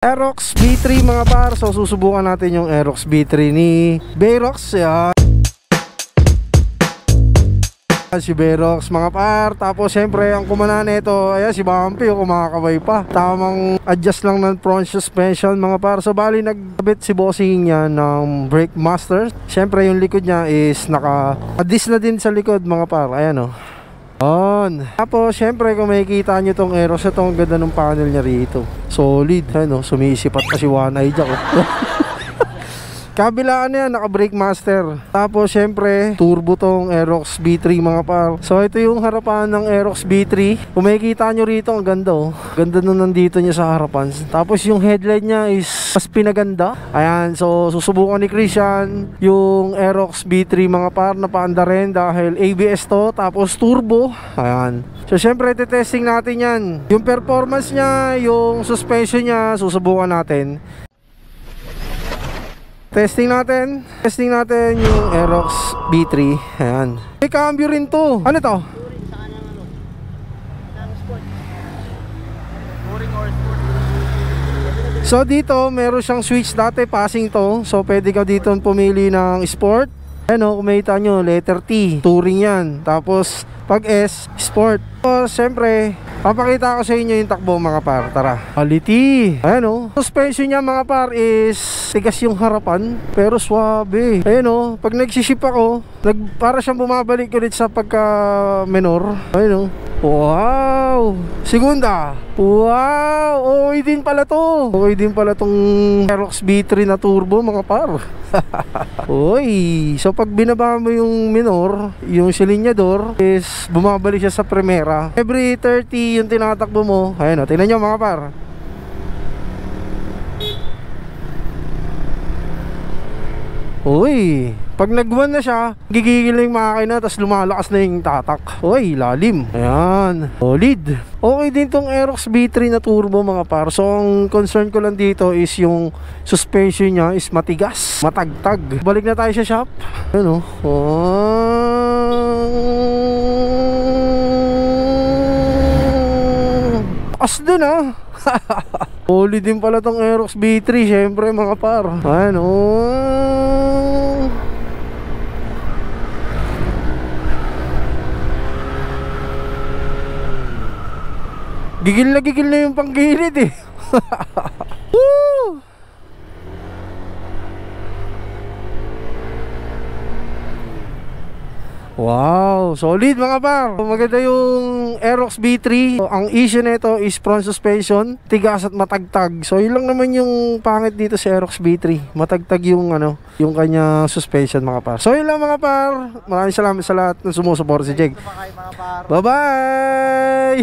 Aerox B3 mga par. So susubukan natin yung Aerox B3 ni Bayrox. Yan. Si Bayrox mga par. Tapos syempre ang kumana nito, ayan si Bumpy, kumakabay pa. Tamang adjust lang ng front suspension mga par. So bali nagkabit si bossing niya ng brake master. Syempre yung likod niya is naka-adis na din sa likod mga par. Ayan o. On. Tapos syempre kung makikita nyo tong Aerox, itong ganda ng panel niya rito. Solid. Ano, sumisipat pa si One Eye Jack. Kabilaan na yan, naka brake master. Tapos syempre turbo tong Aerox B3 mga par. So ito yung harapan ng Aerox B3. Kung makikita nyo rito, ang ganda oh. Ganda nung nandito niya sa harapan. Tapos yung headlight niya is mas pinaganda. Ayan, so susubukan ni Christian yung Aerox B3 mga par na paanda rin dahil ABS to, tapos turbo. Ayan. So syempre testing natin yan. Yung performance niya, yung suspension niya, susubukan natin. Testing natin yung Aerox B3. Ayan. May cambio rin to. Ano to? So dito meron siyang switch, dati passing to. So pwede ka dito pumili ng sport. Ano, kung makita nyo, letter T, touring yan. Tapos pag S, sport. So syempre papakita ko sa inyo yung takbo mga par. Tara. Quality. Ayan o. Suspension niya mga par is tigas yung harapan pero swabe. Ayan o. Pag nagsiship ako, para siyang bumabalik ulit sa pagka menor. Ayan o. Wow. Segunda. Wow. Okay din pala to. Okay din pala tong Aerox B3 na turbo mga par. Uy. So pag binaba mo yung minor, yung silinyador is bumabalik siya sa primera. Every 30 yung tinatakbo mo. Ayan o, tingnan nyo mga par. Uy, pag nag-1 na siya, gigigil na yung makina, tapos lumalakas na yung tatak. Uy, lalim. Ayan, solid. Okay din tong Aerox B3 na turbo mga par. So ang concern ko lang dito is yung suspension niya is matigas, matagtag. Balik na tayo sa shop. Ayan o. As din ah. Solid din pala tong Aerox B3 syempre mga par. Ayan o. Gigil na yung panggilid eh. Woo! Wow, solid mga par. Maganda yung Aerox B3. Ang issue nito is front suspension, tigas at matagtag. So yun lang naman yung pangit dito sa Aerox B3. Matagtag yung yung kanya suspension mga par. So yun lang mga par. Maraming salamat sa lahat ng sumusuporta si Jeg. Bye bye.